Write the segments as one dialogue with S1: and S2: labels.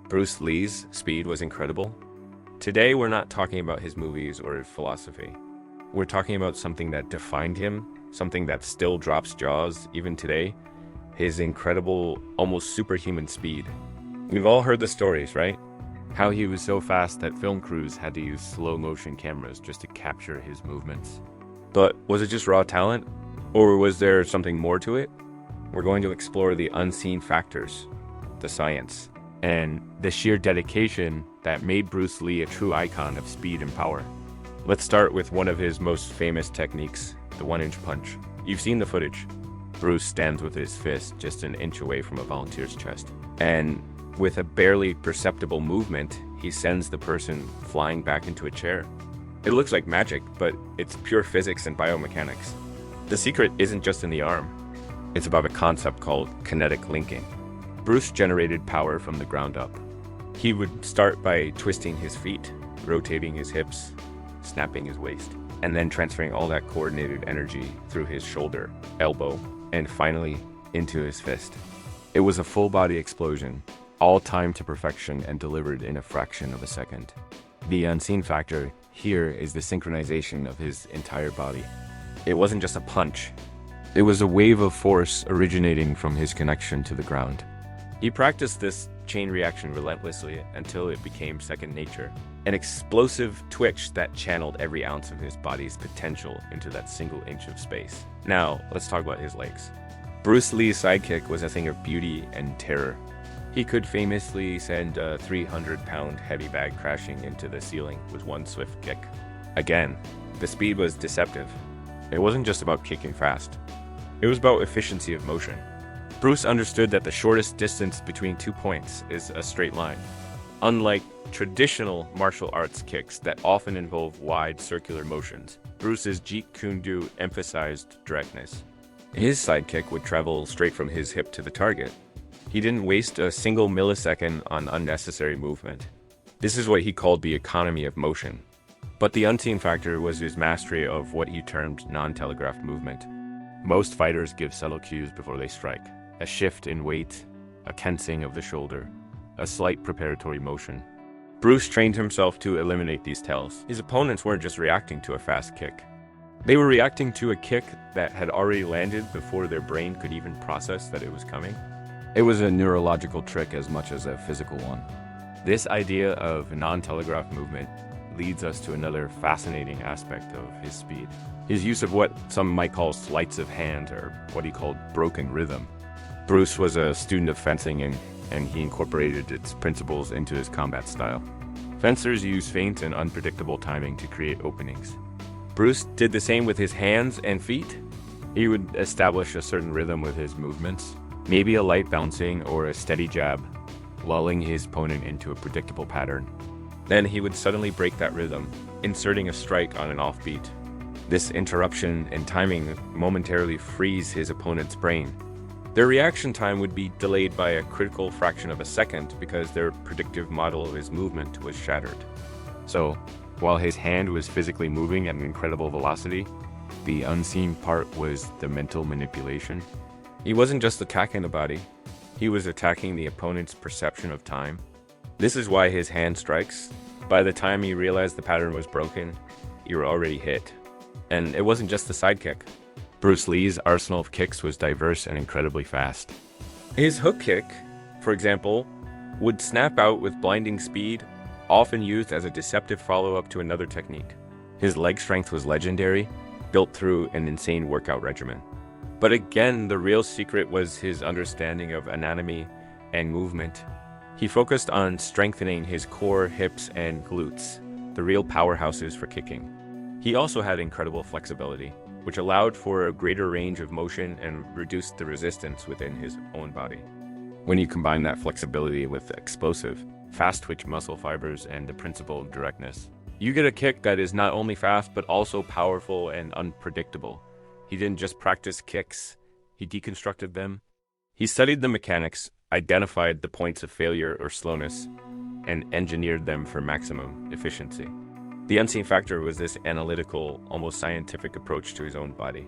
S1: Bruce Lee's speed was incredible. Today, we're not talking about his movies or philosophy. We're talking about something that defined him, something that still drops jaws even today, his incredible, almost superhuman speed. We've all heard the stories, right? How he was so fast that film crews had to use slow motion cameras just to capture his movements. But was it just raw talent? Or was there something more to it? We're going to explore the unseen factors, the science, and the sheer dedication that made Bruce Lee a true icon of speed and power. Let's start with one of his most famous techniques, the 1-inch punch. You've seen the footage. Bruce stands with his fist just an inch away from a volunteer's chest. And with a barely perceptible movement, he sends the person flying back into a chair. It looks like magic, but it's pure physics and biomechanics. The secret isn't just in the arm. It's about a concept called kinetic linking. Bruce generated power from the ground up. He would start by twisting his feet, rotating his hips, snapping his waist, and then transferring all that coordinated energy through his shoulder, elbow, and finally into his fist. It was a full-body explosion, all timed to perfection and delivered in a fraction of a second. The unseen factor here is the synchronization of his entire body. It wasn't just a punch. It was a wave of force originating from his connection to the ground. He practiced this chain reaction relentlessly until it became second nature, an explosive twitch that channeled every ounce of his body's potential into that single inch of space. Now, let's talk about his legs. Bruce Lee's sidekick was a thing of beauty and terror. He could famously send a 300-pound heavy bag crashing into the ceiling with one swift kick. Again, the speed was deceptive. It wasn't just about kicking fast. It was about efficiency of motion. Bruce understood that the shortest distance between 2 points is a straight line. Unlike traditional martial arts kicks that often involve wide circular motions, Bruce's Jeet Kune Do emphasized directness. His sidekick would travel straight from his hip to the target. He didn't waste a single millisecond on unnecessary movement. This is what he called the economy of motion. But the unseen factor was his mastery of what he termed non-telegraphed movement. Most fighters give subtle cues before they strike. A shift in weight, a tensing of the shoulder, a slight preparatory motion. Bruce trained himself to eliminate these tells. His opponents weren't just reacting to a fast kick. They were reacting to a kick that had already landed before their brain could even process that it was coming. It was a neurological trick as much as a physical one. This idea of non-telegraphed movement leads us to another fascinating aspect of his speed. His use of what some might call sleights of hand, or what he called broken rhythm. Bruce was a student of fencing and he incorporated its principles into his combat style. Fencers use feint and unpredictable timing to create openings. Bruce did the same with his hands and feet. He would establish a certain rhythm with his movements, maybe a light bouncing or a steady jab, lulling his opponent into a predictable pattern. Then he would suddenly break that rhythm, inserting a strike on an offbeat. This interruption and timing momentarily frees his opponent's brain. Their reaction time would be delayed by a critical fraction of a second because their predictive model of his movement was shattered. So, while his hand was physically moving at an incredible velocity, the unseen part was the mental manipulation. He wasn't just attacking the body, he was attacking the opponent's perception of time. This is why his hand strikes. By the time he realized the pattern was broken, you were already hit. And it wasn't just the sidekick. Bruce Lee's arsenal of kicks was diverse and incredibly fast. His hook kick, for example, would snap out with blinding speed, often used as a deceptive follow-up to another technique. His leg strength was legendary, built through an insane workout regimen. But again, the real secret was his understanding of anatomy and movement. He focused on strengthening his core, hips, and glutes, the real powerhouses for kicking. He also had incredible flexibility, which allowed for a greater range of motion and reduced the resistance within his own body. When you combine that flexibility with explosive, fast-twitch muscle fibers and the principle of directness, you get a kick that is not only fast but also powerful and unpredictable. He didn't just practice kicks, he deconstructed them. He studied the mechanics, identified the points of failure or slowness, and engineered them for maximum efficiency. The unseen factor was this analytical, almost scientific approach to his own body.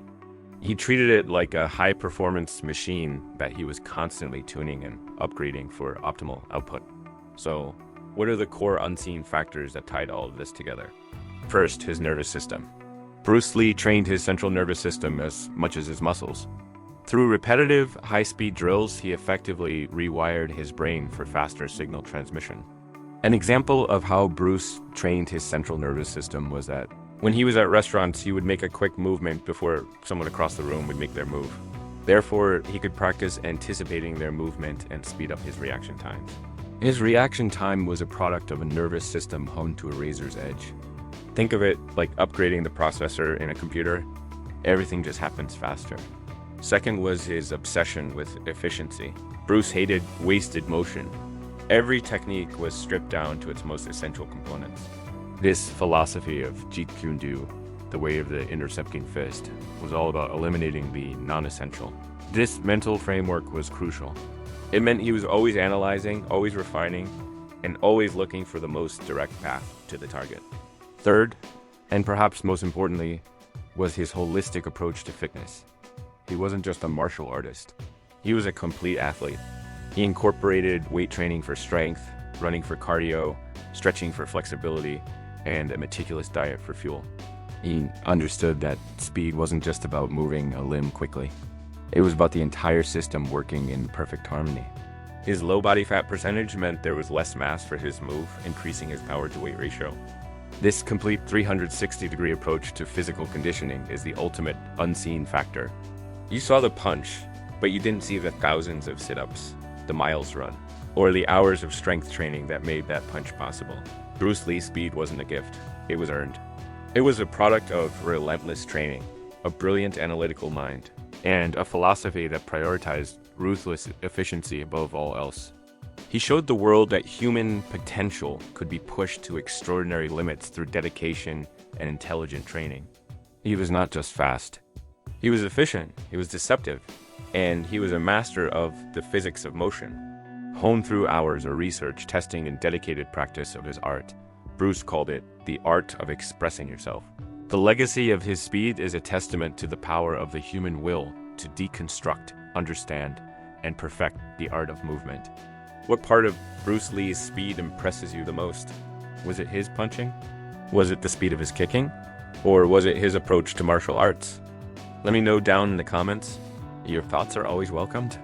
S1: He treated it like a high-performance machine that he was constantly tuning and upgrading for optimal output. So, what are the core unseen factors that tied all of this together? First, his nervous system. Bruce Lee trained his central nervous system as much as his muscles. Through repetitive, high-speed drills, he effectively rewired his brain for faster signal transmission. An example of how Bruce trained his central nervous system was that when he was at restaurants, he would make a quick movement before someone across the room would make their move. Therefore, he could practice anticipating their movement and speed up his reaction times. His reaction time was a product of a nervous system honed to a razor's edge. Think of it like upgrading the processor in a computer. Everything just happens faster. Second was his obsession with efficiency. Bruce hated wasted motion. Every technique was stripped down to its most essential components. This philosophy of Jeet Kune Do, the way of the intercepting fist, was all about eliminating the non-essential. This mental framework was crucial. It meant he was always analyzing, always refining, and always looking for the most direct path to the target. Third, and perhaps most importantly, was his holistic approach to fitness. He wasn't just a martial artist. He was a complete athlete. He incorporated weight training for strength, running for cardio, stretching for flexibility, and a meticulous diet for fuel. He understood that speed wasn't just about moving a limb quickly. It was about the entire system working in perfect harmony. His low body fat percentage meant there was less mass for his move, increasing his power to weight ratio. This complete 360-degree approach to physical conditioning is the ultimate unseen factor. You saw the punch, but you didn't see the thousands of sit-ups, the miles run, or the hours of strength training that made that punch possible. Bruce Lee's speed wasn't a gift, it was earned. It was a product of relentless training, a brilliant analytical mind, and a philosophy that prioritized ruthless efficiency above all else. He showed the world that human potential could be pushed to extraordinary limits through dedication and intelligent training. He was not just fast. He was efficient, he was deceptive, and he was a master of the physics of motion. Honed through hours of research, testing, and dedicated practice of his art, Bruce called it the art of expressing yourself. The legacy of his speed is a testament to the power of the human will to deconstruct, understand, and perfect the art of movement. What part of Bruce Lee's speed impresses you the most? Was it his punching? Was it the speed of his kicking? Or was it his approach to martial arts? Let me know down in the comments. Your thoughts are always welcomed.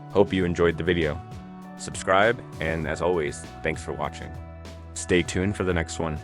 S1: Hope you enjoyed the video. Subscribe, and as always, thanks for watching. Stay tuned for the next one.